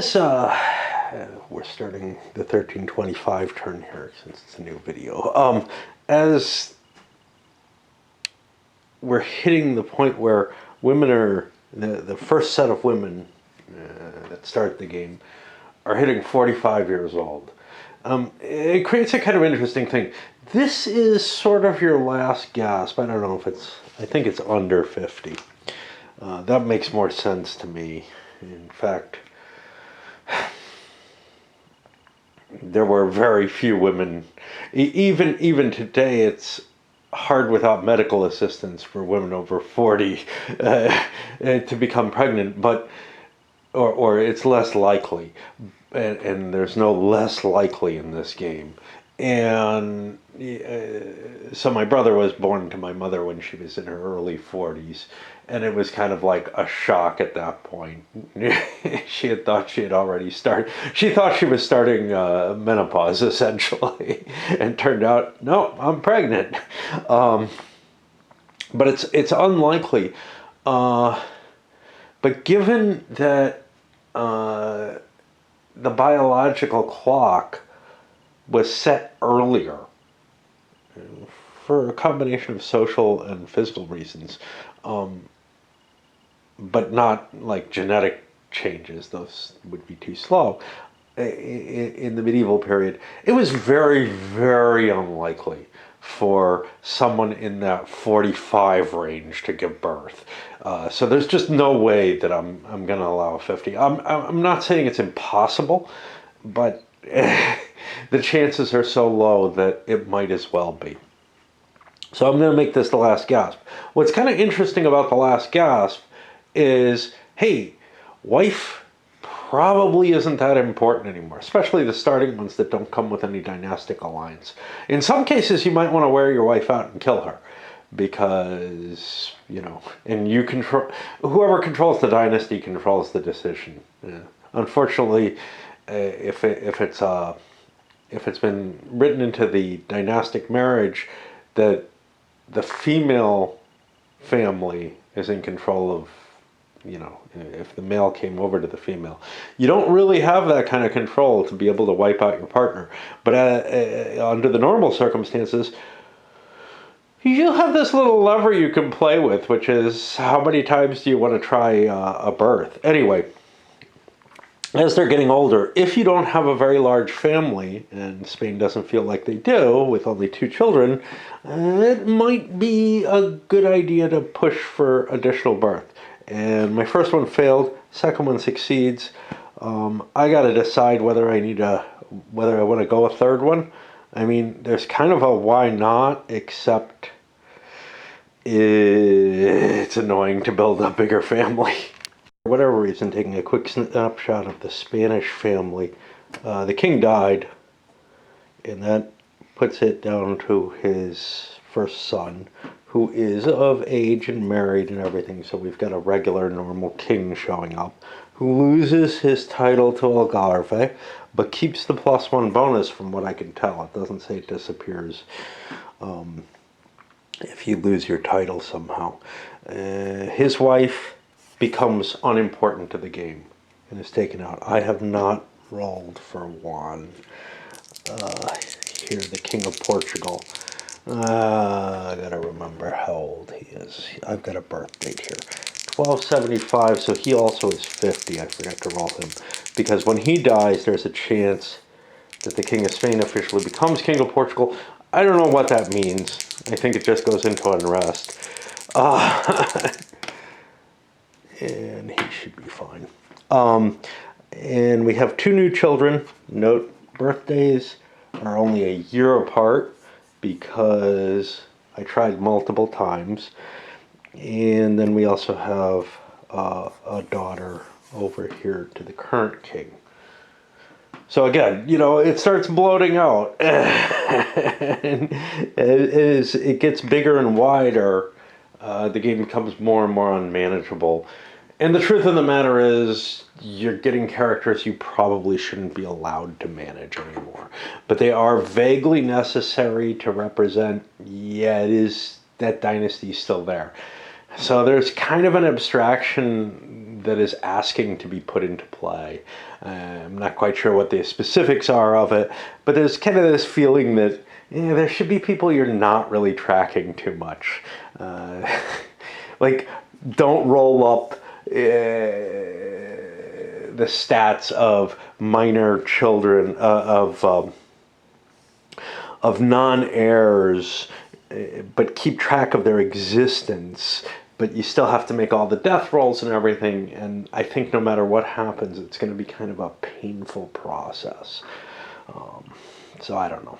We're starting the 1325 turn here since it's a new video. As we're hitting the point where women are, the first set of women that start the game are hitting 45 years old. It creates a kind of interesting thing. This is sort of your last gasp. I don't know if it's, I think it's under 50. That makes more sense to me. In fact, there were very few women. Even today, it's hard without medical assistance for women over 40 to become pregnant, but or it's less likely, and there's no less likely in this game. And so my brother was born to my mother when she was in her early 40s, and it was kind of like a shock at that point. She had thought she had already started. She thought she was starting menopause, essentially, and turned out, no, I'm pregnant. But it's unlikely. But given that the biological clock was set earlier for a combination of social and physical reasons, but not like genetic changes, those would be too slow. In the medieval period, it was very, very unlikely for someone in that 45 range to give birth. So there's just no way that I'm going to allow 50. I'm not saying it's impossible, but the chances are so low that it might as well be. So I'm going to make this the last gasp. What's kind of interesting about the last gasp is, hey, wife probably isn't that important anymore, especially the starting ones that don't come with any dynastic alliance. In some cases, you might want to wear your wife out and kill her, because, you know, and you control, whoever controls the dynasty controls the decision. Yeah. Unfortunately, if it's been written into the dynastic marriage that the female family is in control of, you know, if the male came over to the female, you don't really have that kind of control to be able to wipe out your partner. But under the normal circumstances, you have this little lever you can play with, which is how many times do you want to try a birth. Anyway, as they're getting older, if you don't have a very large family, and Spain doesn't feel like they do, with only 2 children, it might be a good idea to push for additional birth. And my first one failed, second one succeeds. I got to decide whether I want to go a third one. I mean, there's kind of a why not, except it's annoying to build a bigger family. For whatever reason, taking a quick snapshot of the Spanish family, the king died, and that puts it down to his first son, who is of age and married and everything. So we've got a regular, normal king showing up, who loses his title to Algarve, but keeps the +1 bonus from what I can tell. It doesn't say it disappears if you lose your title somehow. His wife becomes unimportant to the game and is taken out. I have not rolled for one. Here, the King of Portugal. I gotta remember how old he is. I've got a birth date here. 1275, so he also is 50. I forgot to roll him. Because when he dies, there's a chance that the King of Spain officially becomes King of Portugal. I don't know what that means. I think it just goes into unrest. And he should be fine. And we have 2 new children. Note, birthdays are only a year apart because I tried multiple times. And then we also have a daughter over here to the current king. So again, you know, it starts bloating out. And as it gets bigger and wider, the game becomes more and more unmanageable. And the truth of the matter is, you're getting characters you probably shouldn't be allowed to manage anymore. But they are vaguely necessary to represent, yeah, it is, that dynasty is still there. So there's kind of an abstraction that is asking to be put into play. I'm not quite sure what the specifics are of it, but there's kind of this feeling that there should be people you're not really tracking too much. Like, don't roll up the stats of minor children, of non-heirs, but keep track of their existence. But you still have to make all the death rolls and everything. And I think no matter what happens, it's going to be kind of a painful process. So I don't know.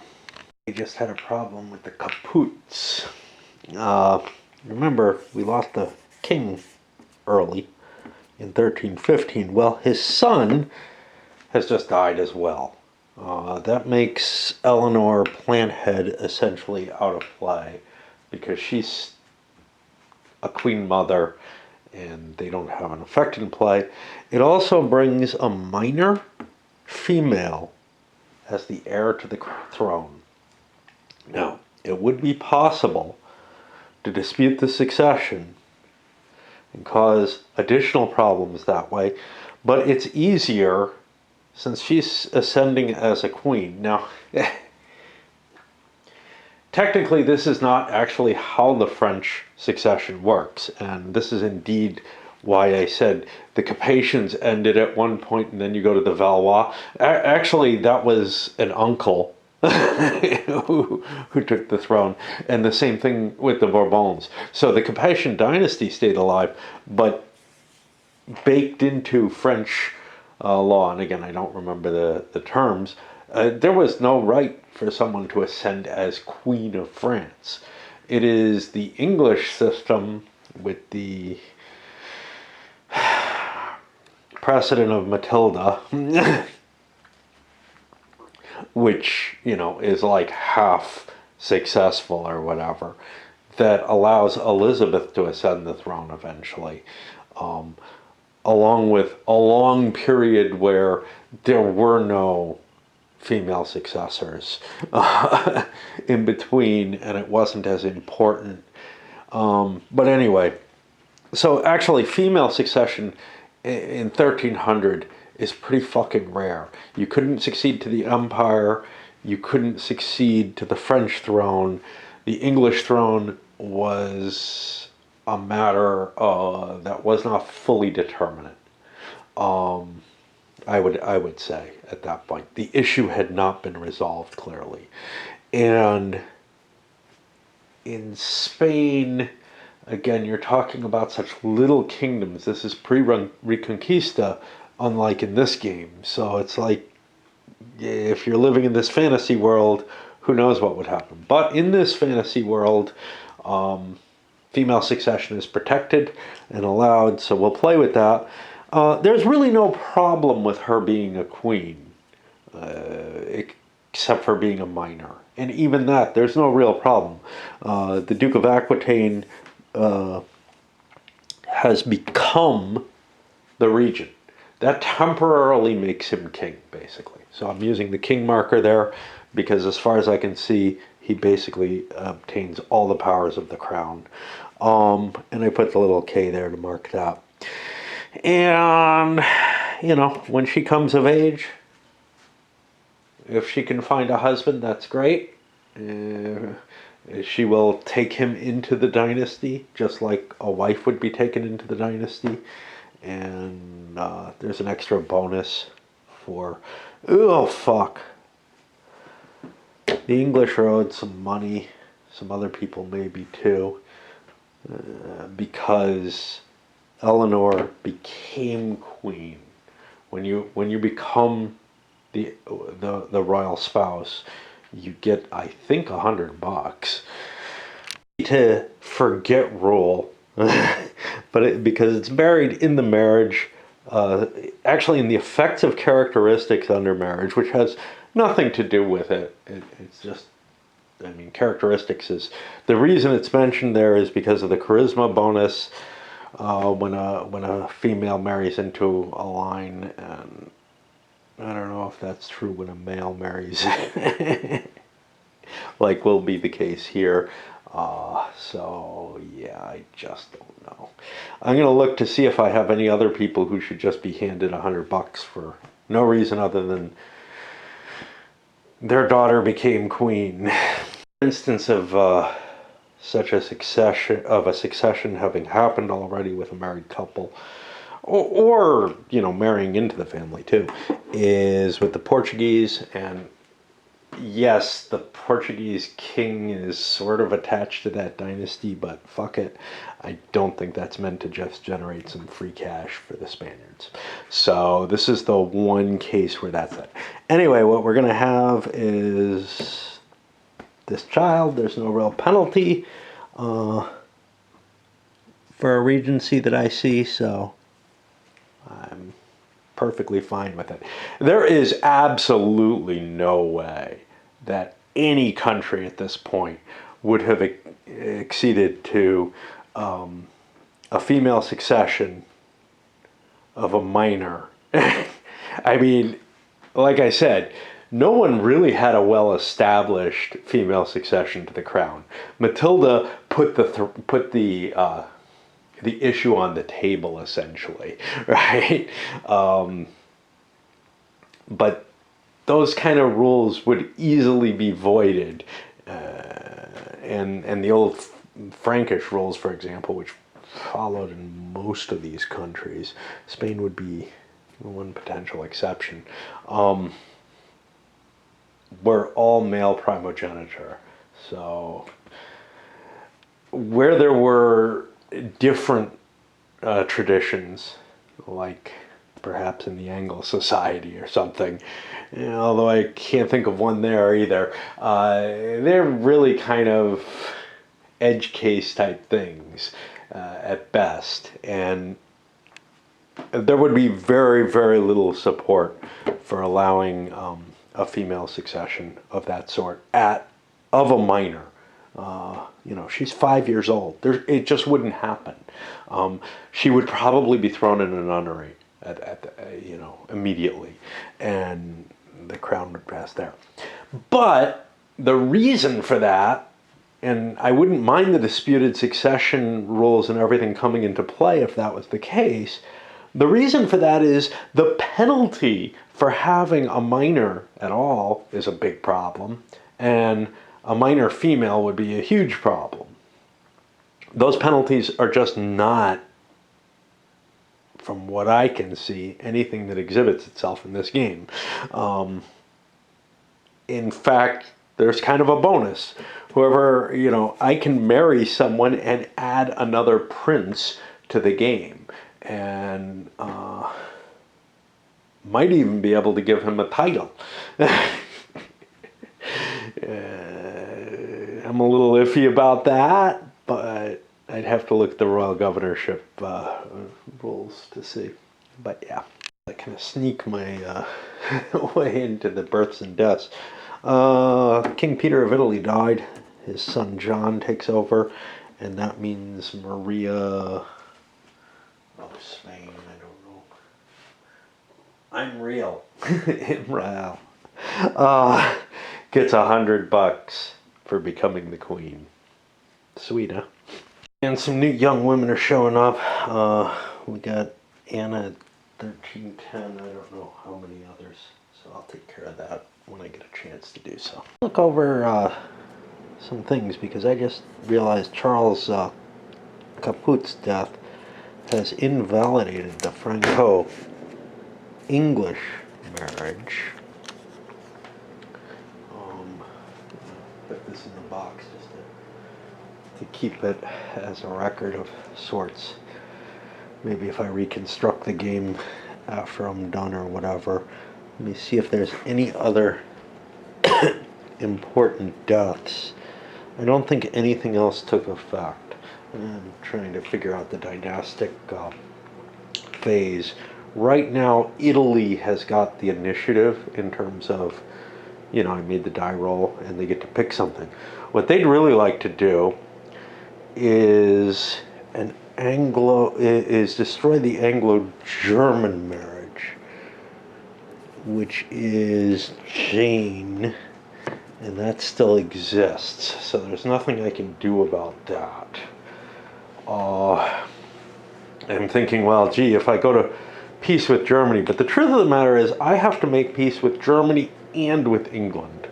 We just had a problem with the Caputs. Remember, we lost the king early in 1315. Well, his son has just died as well. That makes Eleanor Planthead essentially out of play because she's a queen mother and they don't have an effect in play. It also brings a minor female as the heir to the throne. Now, it would be possible to dispute the succession and cause additional problems that way, but it's easier since she's ascending as a queen. Now, technically, this is not actually how the French succession works, and this is indeed why I said the Capetians ended at one point and then you go to the Valois. Actually, that was an uncle who took the throne, and the same thing with the Bourbons. So the Capetian dynasty stayed alive, but baked into French law, and again, I don't remember the terms, there was no right for someone to ascend as Queen of France. It is the English system with the precedent of Matilda, which, is like half successful or whatever, that allows Elizabeth to ascend the throne eventually. Along with a long period where there were no female successors in between, and it wasn't as important. But anyway, so actually female succession in 1300 is pretty fucking rare. You couldn't succeed to the empire, you couldn't succeed to the French throne. The English throne was a matter that was not fully determinate. I would say at that point the issue had not been resolved clearly, and in Spain, again, you're talking about such little kingdoms. This is pre-Reconquista, unlike in this game. So it's like, if you're living in this fantasy world, who knows what would happen. But in this fantasy world, female succession is protected and allowed, so we'll play with that. There's really no problem with her being a queen, except for being a minor. And even that, there's no real problem. The Duke of Aquitaine has become the regent. That temporarily makes him king, basically. So I'm using the king marker there because as far as I can see, he basically obtains all the powers of the crown. And I put the little K there to mark that. And, when she comes of age, if she can find a husband, that's great. She will take him into the dynasty, just like a wife would be taken into the dynasty. And there's an extra bonus for... Oh, fuck. The English are owed some money. Some other people maybe too. Because Eleanor became queen. When you become the royal spouse, you get, I think, $100 to forget rule, but because it's buried in the marriage, actually in the effective characteristics under marriage, which has nothing to do with it. It's just, characteristics is the reason it's mentioned there is because of the charisma bonus. When a female marries into a line, and I don't know if that's true when a male marries like will be the case here. So yeah, I just don't know. I'm gonna look to see if I have any other people who should just be handed $100 for no reason other than their daughter became queen. Instance of such a succession having happened already with a married couple, or marrying into the family too, is with the Portuguese. And yes, the Portuguese king is sort of attached to that dynasty, but fuck it. I don't think that's meant to just generate some free cash for the Spaniards. So this is the one case where that's it. Anyway, what we're going to have is this child. There's no real penalty for a regency that I see, so I'm perfectly fine with it. There is absolutely no way that any country at this point would have acceded to a female succession of a minor. I mean, like I said, no one really had a well-established female succession to the crown. Matilda put the issue on the table, essentially, right? But those kind of rules would easily be voided, and the old Frankish rules, for example, which followed in most of these countries. Spain would be one potential exception. Were all male primogeniture. So where there were different traditions, like perhaps in the Anglo Society or something, although I can't think of one there either, they're really kind of edge case type things at best. And there would be very, very little support for allowing a female succession of that sort of a minor. She's 5 years old. It just wouldn't happen. She would probably be thrown in a nunnery immediately, and the crown would pass there. But the reason for that, and I wouldn't mind the disputed succession rules and everything coming into play if that was the case, the reason for that is the penalty for having a minor at all is a big problem, and a minor female would be a huge problem. Those penalties are just not, from what I can see, anything that exhibits itself in this game. In fact, there's kind of a bonus. Whoever, I can marry someone and add another prince to the game, and might even be able to give him a title. I'm a little iffy about that, but I'd have to look at the royal governorship rules to see. But yeah, I kind of sneak my way into the births and deaths. King Peter of Italy died. His son John takes over, and that means Maria... Spain, I don't know. I'm real. In Royale. Gets $100 for becoming the queen. Sweet, huh? And some new young women are showing up. We got Anna at 1310. I don't know how many others. So I'll take care of that when I get a chance to do so. Look over some things, because I just realized Charles Caput's death has invalidated the Franco-English marriage. Put this in the box just to keep it as a record of sorts. Maybe if I reconstruct the game after I'm done or whatever. Let me see if there's any other important deaths. I don't think anything else took effect. I'm trying to figure out the dynastic phase. Right now, Italy has got the initiative in terms of, I made the die roll and they get to pick something. What they'd really like to do is destroy the Anglo-German marriage, which is Jane And that still exists, so there's nothing I can do about that. I'm thinking, well, gee, if I go to peace with Germany, but the truth of the matter is I have to make peace with Germany and with England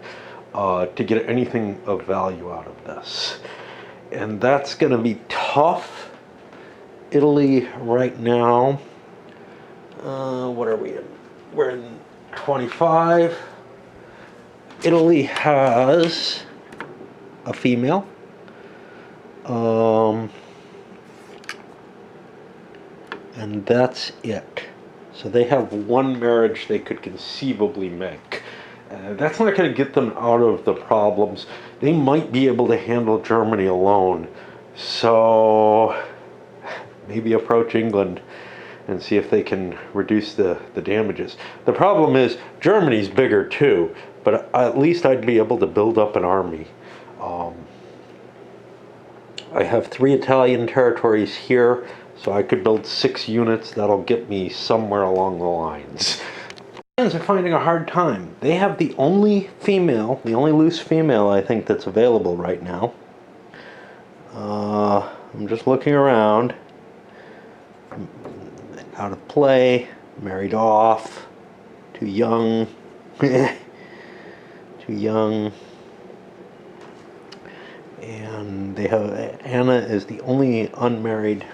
to get anything of value out of this. And that's going to be tough. Italy right now, what are we in? We're in 25. Italy has a female. And that's it. So they have one marriage they could conceivably make. That's not going to get them out of the problems. They might be able to handle Germany alone. So maybe approach England and see if they can reduce the damages. The problem is Germany's bigger too, but at least I'd be able to build up an army. I have 3 Italian territories here, so I could build 6 units. That'll get me somewhere along the lines. Are finding a hard time. They have the only female, the only loose female I think that's available right now. I'm just looking around. Out of play, married off, too young, too young. And they have, Anna is the only unmarried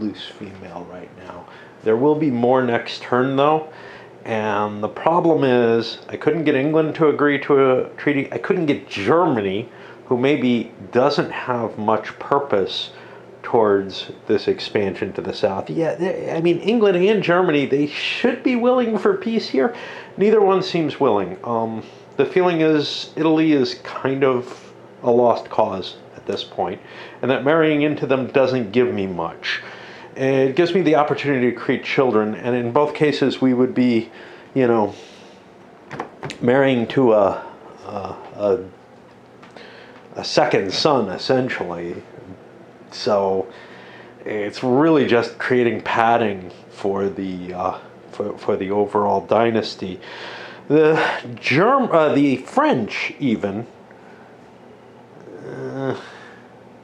loose female right now. There will be more next turn though. And the problem is, I couldn't get England to agree to a treaty. I couldn't get Germany, who maybe doesn't have much purpose towards this expansion to the south. Yeah, I mean, England and Germany, they should be willing for peace here. Neither one seems willing. The feeling is Italy is kind of a lost cause at this point, and that marrying into them doesn't give me much. It gives me the opportunity to create children, and in both cases we would be, you know, marrying to a second son, essentially. So it's really just creating padding for the for the overall dynasty. The French even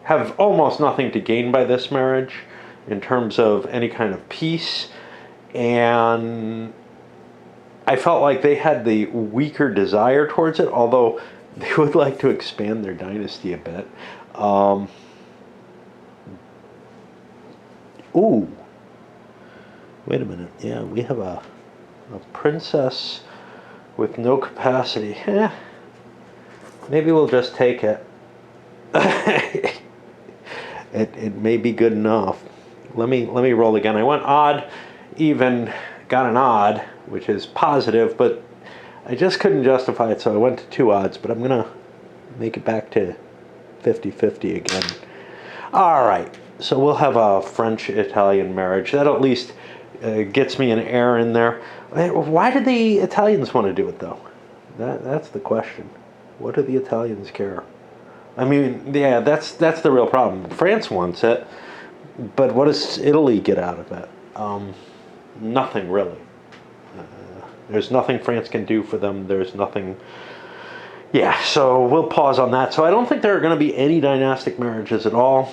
have almost nothing to gain by this marriage in terms of any kind of peace, and I felt like they had the weaker desire towards it, although they would like to expand their dynasty a bit. Ooh, wait a minute. Yeah, we have a princess with no capacity. Maybe we'll just take it. It may be good enough. Let me roll again. I went odd, even, got an odd, which is positive, but I just couldn't justify it, so I went to 2 odds, but I'm going to make it back to 50-50 again. All right, so we'll have a French-Italian marriage. That at least gets me an heir in there. Why did the Italians want to do it, though? That's the question. What do the Italians care? I mean, yeah, that's the real problem. France wants it, but what does Italy get out of it? Nothing, really. There's nothing France can do for them. There's nothing... Yeah, so we'll pause on that. So I don't think there are going to be any dynastic marriages at all.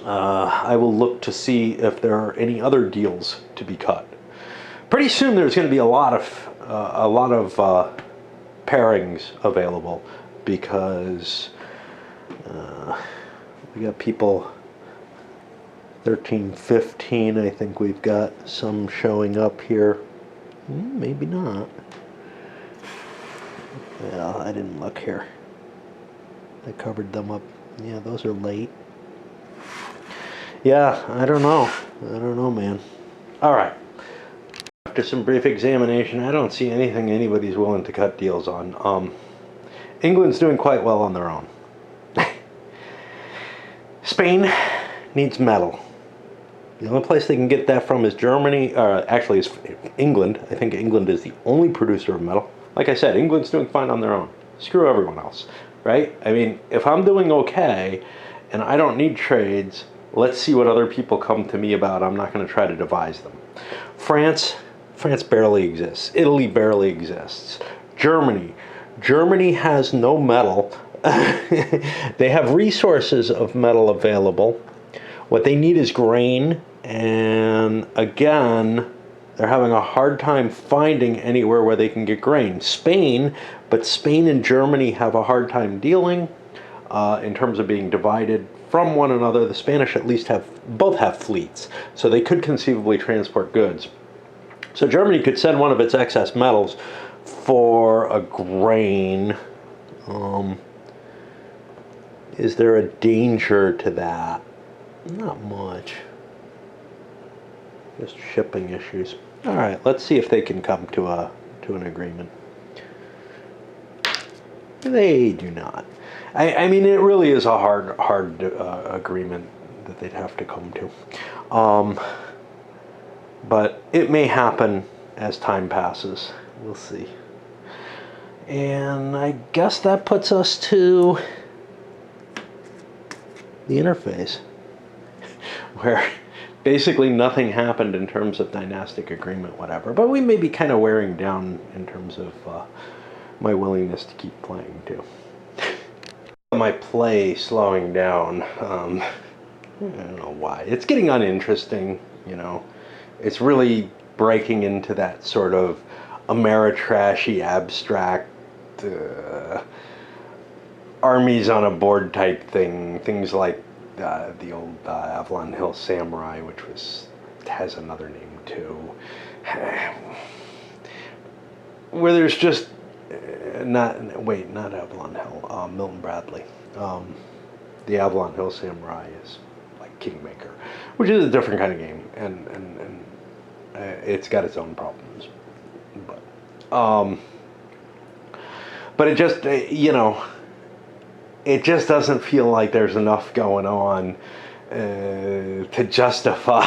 I will look to see if there are any other deals to be cut. Pretty soon there's going to be a lot of pairings available, because we got people 13, 15, I think we've got some showing up here. Maybe not. Well, I didn't look here. I covered them up. Yeah, those are late. Yeah, I don't know, man. All right. After some brief examination, I don't see anything anybody's willing to cut deals on. England's doing quite well on their own. Spain needs metal. The only place they can get that from is Germany, actually is England. I think England is the only producer of metal. Like I said, England's doing fine on their own. Screw everyone else, right? I mean, if I'm doing okay and I don't need trades, let's see what other people come to me about. I'm not going to try to devise them. France barely exists. Italy barely exists. Germany Germany has no metal. They have resources of metal available. What they need is grain, and again, they're having a hard time finding anywhere where they can get grain. But Spain and Germany have a hard time dealing in terms of being divided from one another. The Spanish at least both have fleets, so they could conceivably transport goods. So Germany could send one of its excess metals for a grain. Is there a danger to that? Not much. Just shipping issues. All right, let's see if they can come to an agreement. They do not. I mean, it really is a hard agreement that they'd have to come to. But it may happen as time passes. We'll see. And I guess that puts us to the interface, where basically nothing happened in terms of dynastic agreement, whatever. But we may be kind of wearing down in terms of my willingness to keep playing, too. My play slowing down. I don't know why. It's getting uninteresting, you know. It's really breaking into that sort of Ameritrashy, abstract, armies on a board type thing. Things like the old Avalon Hill Samurai, which has another name too, where there's just not Avalon Hill, Milton Bradley. The Avalon Hill Samurai is like Kingmaker, which is a different kind of game, and it's got its own problems, but it just it just doesn't feel like there's enough going on to justify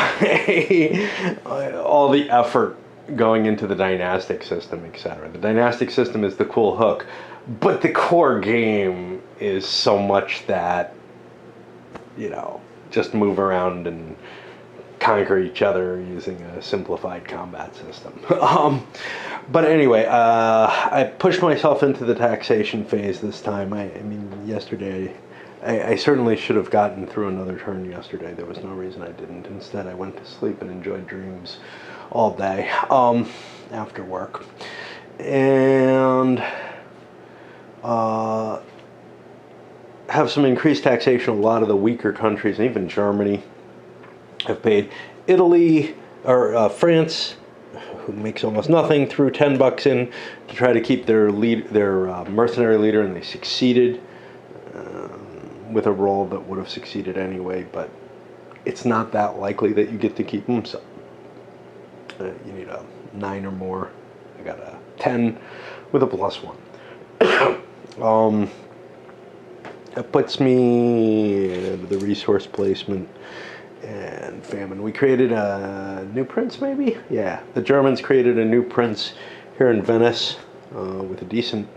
all the effort going into the dynastic system, etc. The dynastic system is the cool hook, but the core game is so much that, just move around and conquer each other using a simplified combat system. But anyway, I pushed myself into the taxation phase this time. I mean, yesterday, I certainly should have gotten through another turn yesterday. There was no reason I didn't. Instead, I went to sleep and enjoyed dreams all day after work. And have some increased taxation. A lot of the weaker countries, and even Germany, have paid. Italy, or France, who makes almost nothing, threw $10 in to try to keep their mercenary leader, and they succeeded with a roll that would have succeeded anyway, but it's not that likely that you get to keep them, so you need a 9 or more. I got a 10 with a +1. That puts me the resource placement and famine. We created a new prince, maybe? Yeah, the Germans created a new prince here in Venice with a decent.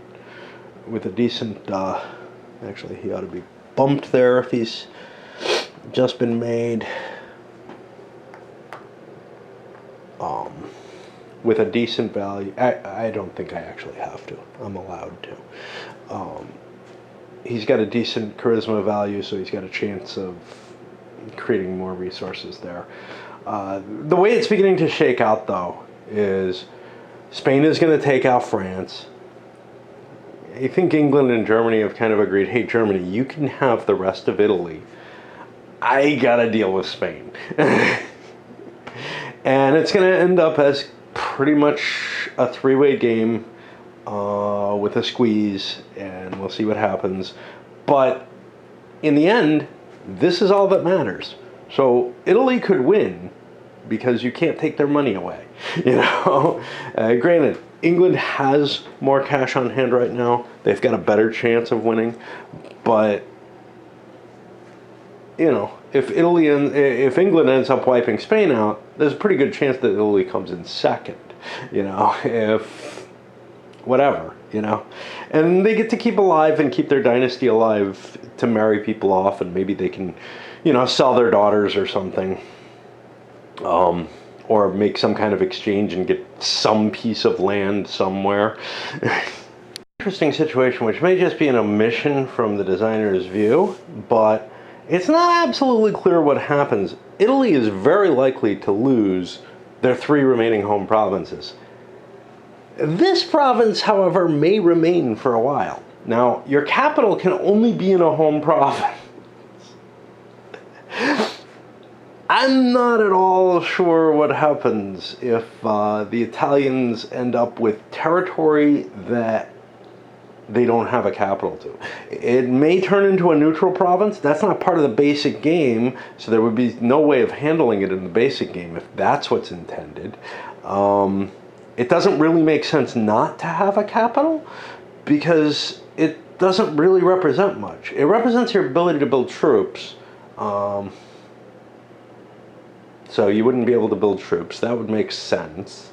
Actually, he ought to be bumped there if he's just been made. With a decent value. I don't think I actually have to. I'm allowed to. He's got a decent charisma value, so he's got a chance of creating more resources there. The way it's beginning to shake out, though, is Spain is going to take out France. I think England and Germany have kind of agreed, hey, Germany, you can have the rest of Italy. I got to deal with Spain. And it's going to end up as pretty much a three-way game with a squeeze, and we'll see what happens. But in the end, this is all that matters. So Italy could win because you can't take their money away. Granted, England has more cash on hand right now. They've got a better chance of winning. But if England ends up wiping Spain out, there's a pretty good chance that Italy comes in second. If whatever, and they get to keep alive and keep their dynasty alive to marry people off, and maybe they can, sell their daughters or something, or make some kind of exchange and get some piece of land somewhere. interesting situation, which may just be an omission from the designer's view, but it's not absolutely clear what happens. Italy is very likely to lose their 3 remaining home provinces. This province, however, may remain for a while. Now, your capital can only be in a home province. I'm not at all sure what happens if the Italians end up with territory that they don't have a capital to. It may turn into a neutral province. That's not part of the basic game, so there would be no way of handling it in the basic game if that's what's intended. It doesn't really make sense not to have a capital because it doesn't really represent much. It represents your ability to build troops. So you wouldn't be able to build troops. That would make sense.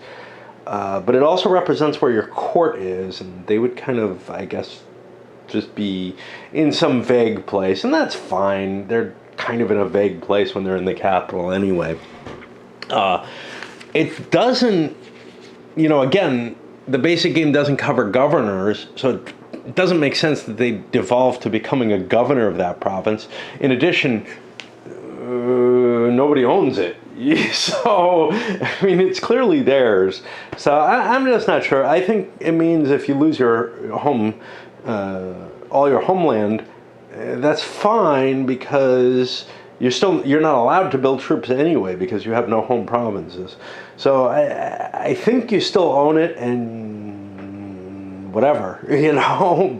But it also represents where your court is, and they would kind of, I guess, just be in some vague place, and that's fine. They're kind of in a vague place when they're in the capital anyway. It doesn't, again, the basic game doesn't cover governors, so it doesn't make sense that they devolve to becoming a governor of that province. In addition, nobody owns it. So, it's clearly theirs. So I'm just not sure. I think it means if you lose your home, all your homeland, that's fine because you're not allowed to build troops anyway because you have no home provinces. So I think you still own it and whatever,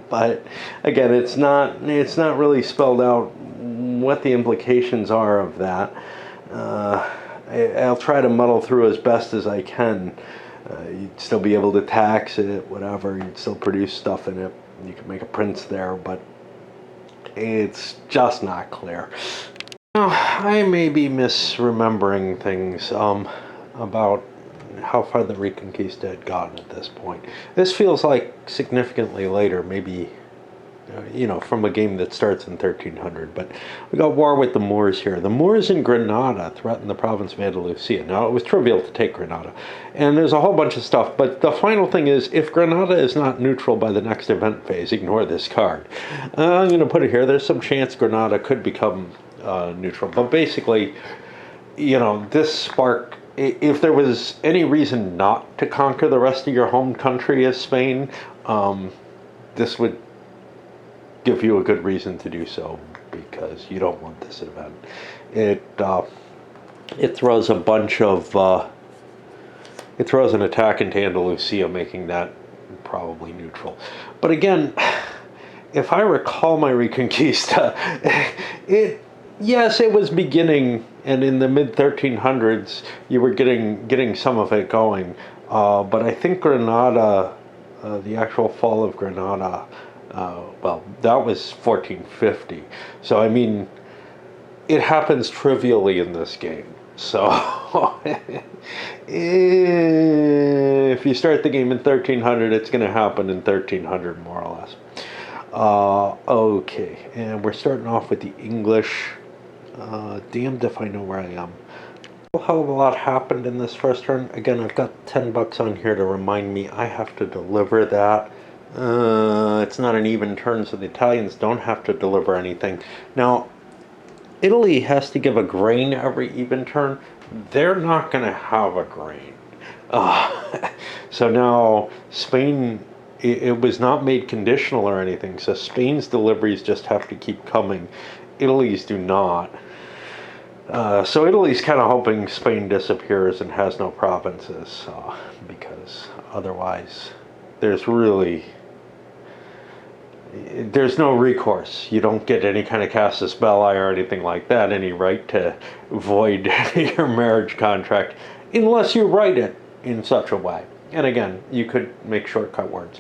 But again, it's not really spelled out what the implications are of that. I'll try to muddle through as best as I can. You'd still be able to tax it, whatever. You'd still produce stuff in it. You could make a prince there, but it's just not clear. Now, I may be misremembering things about how far the Reconquista had gotten at this point. This feels like significantly later, maybe from a game that starts in 1300. But we got war with the Moors here. The Moors in Granada threatened the province of Andalusia. Now, it was trivial to take Granada. And there's a whole bunch of stuff. But the final thing is, if Granada is not neutral by the next event phase, ignore this card. I'm going to put it here. There's some chance Granada could become neutral. But basically, this sparked, if there was any reason not to conquer the rest of your home country as Spain, this would give you a good reason to do so because you don't want this event. It throws a bunch of it throws an attack into Andalusia, making that probably neutral. But again, if I recall my Reconquista, yes, it was beginning, and in the mid 1300s you were getting some of it going. But I think Granada, the actual fall of Granada. That was 1450. So, it happens trivially in this game. So, if you start the game in 1300, it's going to happen in 1300, more or less. Okay, and we're starting off with the English. Damned if I know where I am. A hell of a lot happened in this first turn. Again, I've got $10 on here to remind me I have to deliver that. It's not an even turn, so the Italians don't have to deliver anything. Now, Italy has to give a grain every even turn. They're not going to have a grain. So now Spain, it was not made conditional or anything, so Spain's deliveries just have to keep coming. Italy's do not. So Italy's kind of hoping Spain disappears and has no provinces, because otherwise there's no recourse. You don't get any kind of casus belli or anything like that, any right to void your marriage contract, unless you write it in such a way. And again, you could make shortcut words.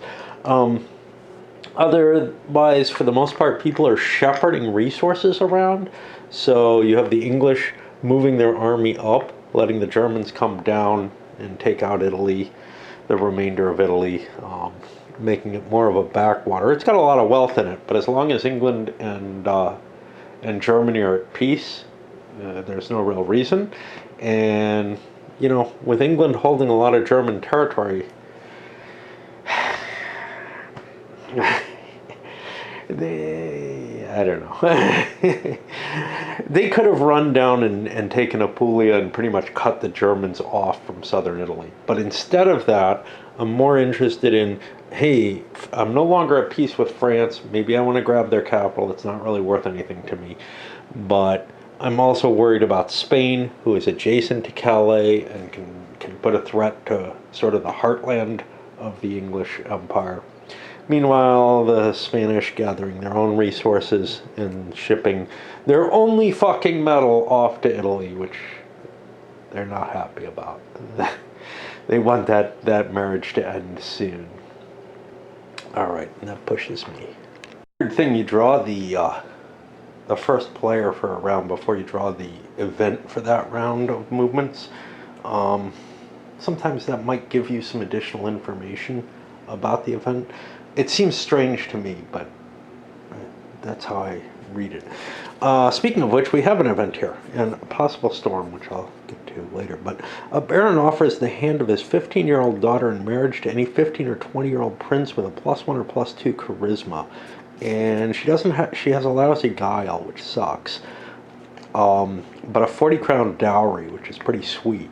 Otherwise, for the most part, people are shepherding resources around. So you have the English moving their army up, letting the Germans come down and take out Italy, the remainder of Italy, making it more of a backwater. It's got a lot of wealth in it, but as long as England and Germany are at peace, there's no real reason. And with England holding a lot of German territory, I don't know. They could have run down and taken Apulia and pretty much cut the Germans off from southern Italy. But instead of that, I'm more interested in, hey, I'm no longer at peace with France. Maybe I want to grab their capital. It's not really worth anything to me. But I'm also worried about Spain, who is adjacent to Calais and can put a threat to sort of the heartland of the English Empire. Meanwhile, the Spanish gathering their own resources and shipping their only fucking metal off to Italy, which they're not happy about. They want that marriage to end soon. All right, and that pushes me. Third thing, you draw the first player for a round before you draw the event for that round of movements. Sometimes that might give you some additional information about the event. It seems strange to me, but that's how I read it. Speaking of which, we have an event here, and a possible storm, which I'll get to later. But a baron offers the hand of his 15-year-old daughter in marriage to any 15 or 20-year-old prince with a +1 or +2 charisma. And she doesn't have, she has a lousy guile, which sucks. But a 40 crown dowry, which is pretty sweet.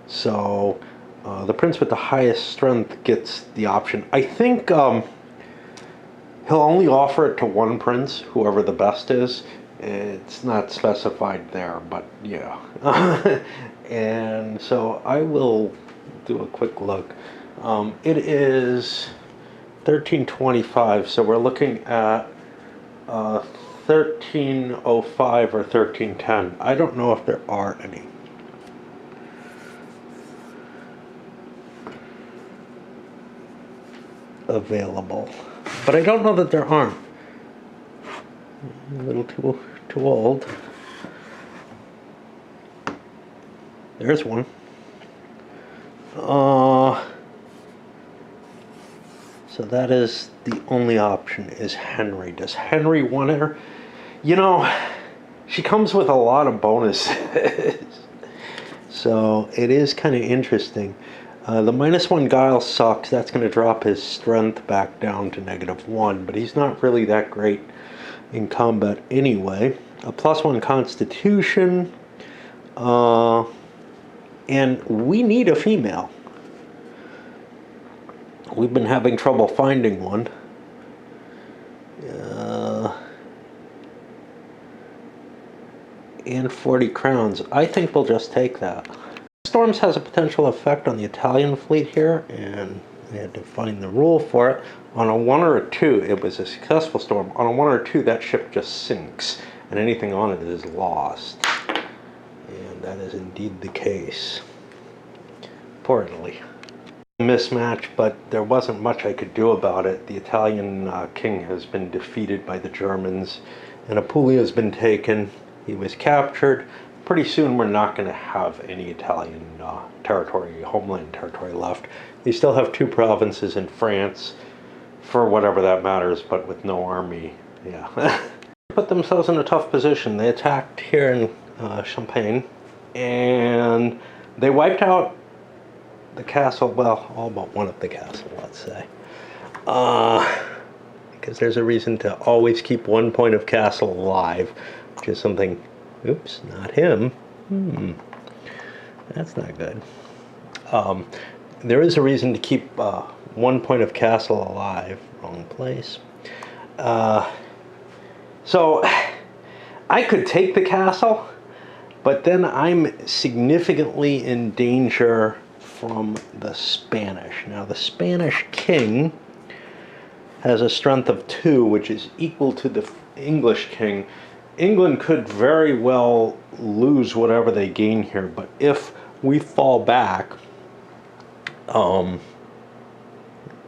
So the prince with the highest strength gets the option. I think he'll only offer it to one prince, whoever the best is. It's not specified there, but yeah. And so I will do a quick look. It is 1325, so we're looking at 1305 or 1310. I don't know if there are any. Available, but I don't know that there aren't. A little too old. There's one. So that is the only option, is Henry. Does Henry want her? You know, she comes with a lot of bonuses. So it is kind of interesting. The -1 guile sucks. That's going to drop his strength back down to -1, but he's not really that great in combat anyway. A +1 constitution. And we need a female. We've been having trouble finding one. And 40 crowns. I think we'll just take that. Storms has a potential effect on the Italian fleet here, and we had to find the rule for it. On a 1 or a 2, it was a successful storm. On a 1 or a 2, that ship just sinks, and anything on it is lost. And that is indeed the case. Poor Italy. Mismatch, but there wasn't much I could do about it. The Italian king has been defeated by the Germans, and Apulia has been taken. He was captured. Pretty soon we're not going to have any Italian territory, homeland territory left. They still have 2 provinces in France, for whatever that matters, but with no army. Yeah. Put themselves in a tough position. They attacked here in Champagne, and they wiped out the castle, well, all but one of the castle, let's say. Because there's a reason to always keep 1 point of castle alive, which is something. Oops, not him. That's not good. There is a reason to keep 1 point of castle alive. Wrong place. So I could take the castle, but then I'm significantly in danger from the Spanish. Now the Spanish king has a strength of 2, which is equal to the English king. England could very well lose whatever they gain here, but if we fall back,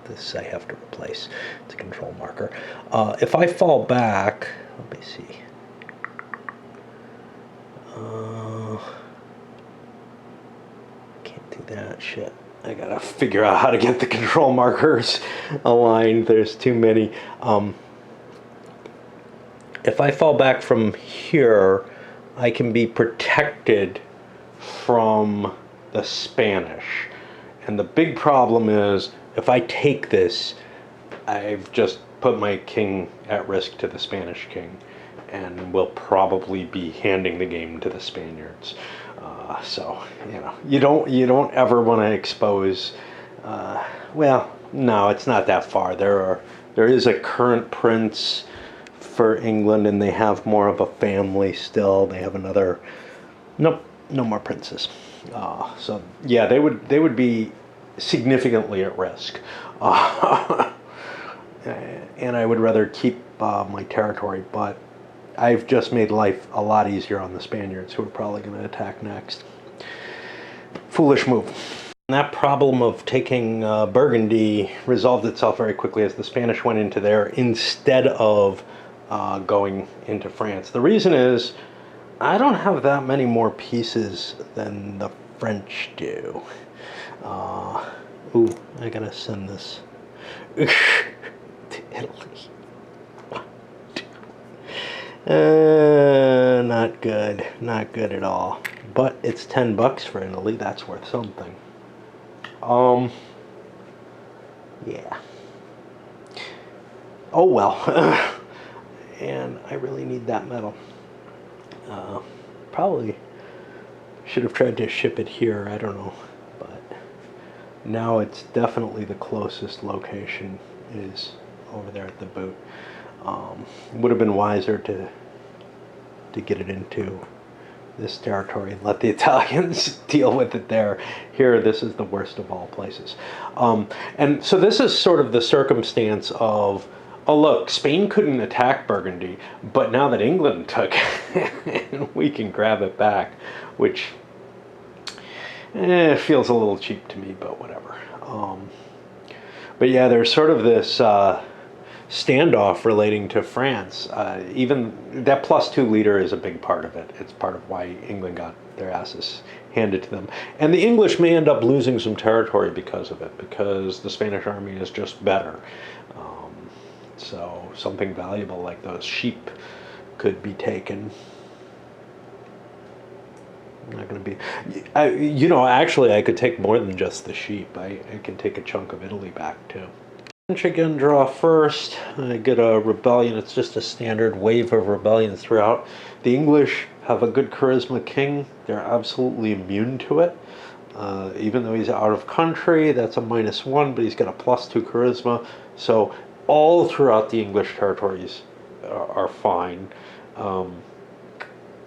this I have to replace. It's a control marker. If I fall back, let me see. Can't do that shit. I gotta figure out how to get the control markers aligned. There's too many. If I fall back from here, I can be protected from the Spanish. And the big problem is, if I take this, I've just put my king at risk to the Spanish king, and will probably be handing the game to the Spaniards. So you don't ever want to expose. Well, no, it's not that far. There is a current prince for England, and they have more of a family still. They have another. Nope, no more princes. So yeah, they would be significantly at risk. And I would rather keep my territory, but I've just made life a lot easier on the Spaniards, who are probably going to attack next. Foolish move. And that problem of taking Burgundy resolved itself very quickly as the Spanish went into there instead of going into France. The reason is I don't have that many more pieces than the French do. Ooh, I gotta send this to Italy. Not good. Not good at all. But it's $10 for Italy. That's worth something. Yeah. Oh well. And I really need that metal. Probably should have tried to ship it here. I don't know. But now it's definitely the closest location is over there at the boot. Would have been wiser to get it into this territory and let the Italians deal with it there. Here, this is the worst of all places. And so this is sort of the circumstance of, oh look, Spain couldn't attack Burgundy, but now that England took it, we can grab it back, which feels a little cheap to me, but whatever. But yeah, there's sort of this standoff relating to France. Even that +2 leader is a big part of it. It's part of why England got their asses handed to them. And the English may end up losing some territory because of it, because the Spanish army is just better. So something valuable like those sheep could be taken. Not going to be, actually I could take more than just the sheep. I can take a chunk of Italy back too. French again draw first. I get a rebellion. It's just a standard wave of rebellions throughout. The English have a good charisma king. They're absolutely immune to it. Even though he's out of country, that's a -1, but he's got a +2 charisma. So all throughout the English territories are fine.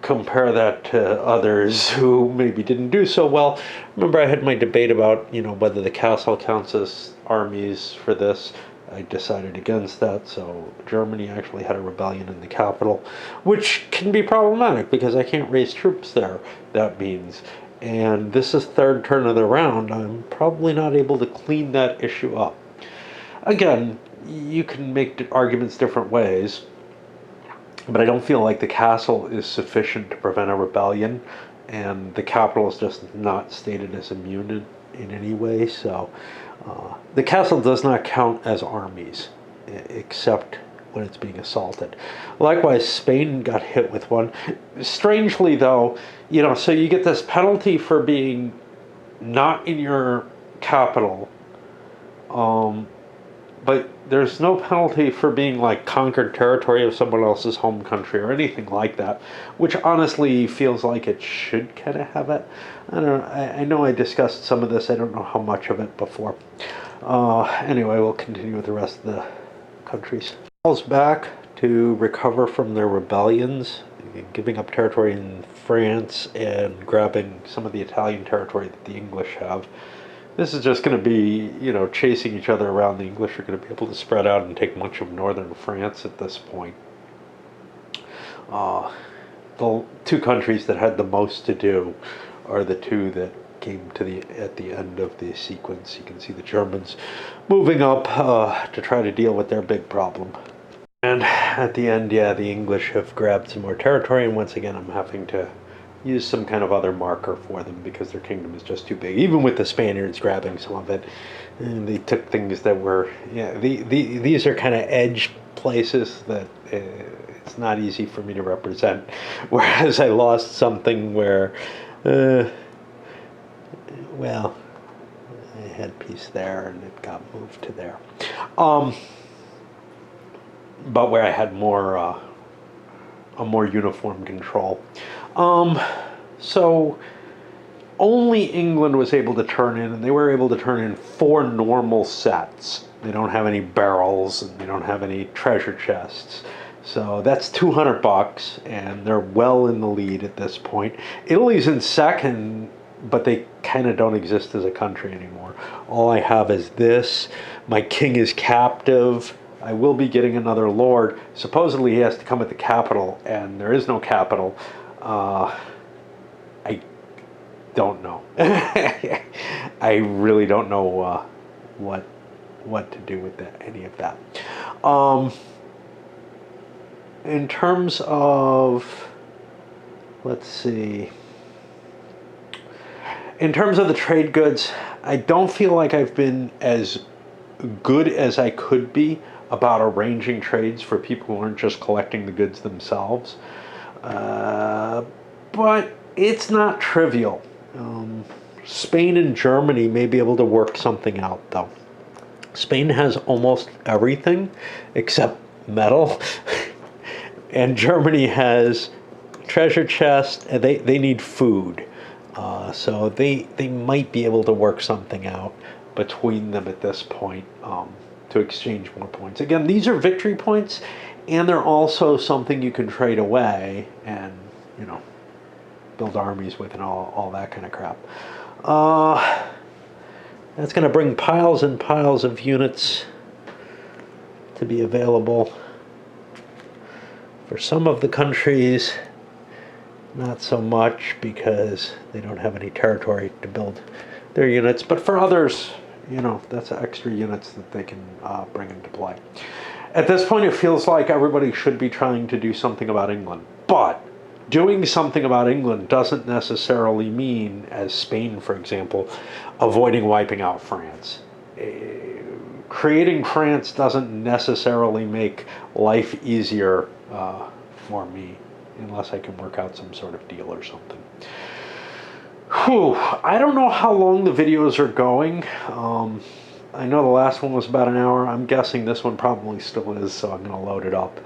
Compare that to others who maybe didn't do so well. Remember, I had my debate about whether the castle counts as armies for this. I decided against that, so Germany actually had a rebellion in the capital, which can be problematic because I can't raise troops there, that means. And this is third turn of the round. I'm probably not able to clean that issue up. Again, you can make arguments different ways, but I don't feel like the castle is sufficient to prevent a rebellion, and the capital is just not stated as immune in any way. So the castle does not count as armies, except when it's being assaulted. Likewise, Spain got hit with one. Strangely, though, so you get this penalty for being not in your capital, but there's no penalty for being like conquered territory of someone else's home country or anything like that, which honestly feels like it should kind of have it. I don't know. I know I discussed some of this. I don't know how much of it before. Anyway, we'll continue with the rest of the countries. Falls back to recover from their rebellions, giving up territory in France and grabbing some of the Italian territory that the English have. This is just going to be, chasing each other around. The English are going to be able to spread out and take much of northern France at this point. The two countries that had the most to do are the two that came at the end of the sequence. You can see the Germans moving up to try to deal with their big problem. And at the end, yeah, the English have grabbed some more territory, and once again I'm having to use some kind of other marker for them because their kingdom is just too big. Even with the Spaniards grabbing some of it, and they took things that were, these are kind of edge places that it's not easy for me to represent. Whereas I lost something where, well, I had peace there and it got moved to there. but where I had more a more uniform control. So only England was able to turn in, and they were able to turn in 4 normal sets. They don't have any barrels, and they don't have any treasure chests. So that's $200, and they're well in the lead at this point. Italy's in second, but they kind of don't exist as a country anymore. All I have is this. My king is captive. I will be getting another lord. Supposedly he has to come at the capital, and there is no capital. I don't know. I really don't know what to do with that, any of that. In terms of, let's see. In terms of the trade goods, I don't feel like I've been as good as I could be about arranging trades for people who aren't just collecting the goods themselves. But it's not trivial. Spain and Germany may be able to work something out, though. Spain has almost everything except metal, and Germany has treasure chest, and they need food. So they might be able to work something out between them at this point to exchange more points. Again, these are victory points, and they're also something you can trade away and, you know, build armies with and all that kind of crap. That's going to bring piles and piles of units to be available. For some of the countries, not so much because they don't have any territory to build their units. But for others, you know, that's extra units that they can bring into play. At this point, it feels like everybody should be trying to do something about England. But doing something about England doesn't necessarily mean, as Spain, for example, avoiding wiping out France. Creating France doesn't necessarily make life easier for me, unless I can work out some sort of deal or something. Whew, I don't know how long the videos are going. I know the last one was about an hour. I'm guessing this one probably still is, so I'm going to load it up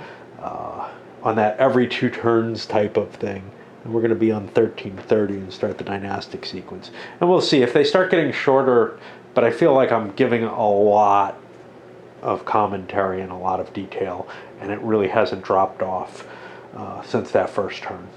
on that every 2 turns type of thing. And we're going to be on 1330 and start the dynastic sequence. And we'll see if they start getting shorter, but I feel like I'm giving a lot of commentary and a lot of detail, and it really hasn't dropped off since that first turn.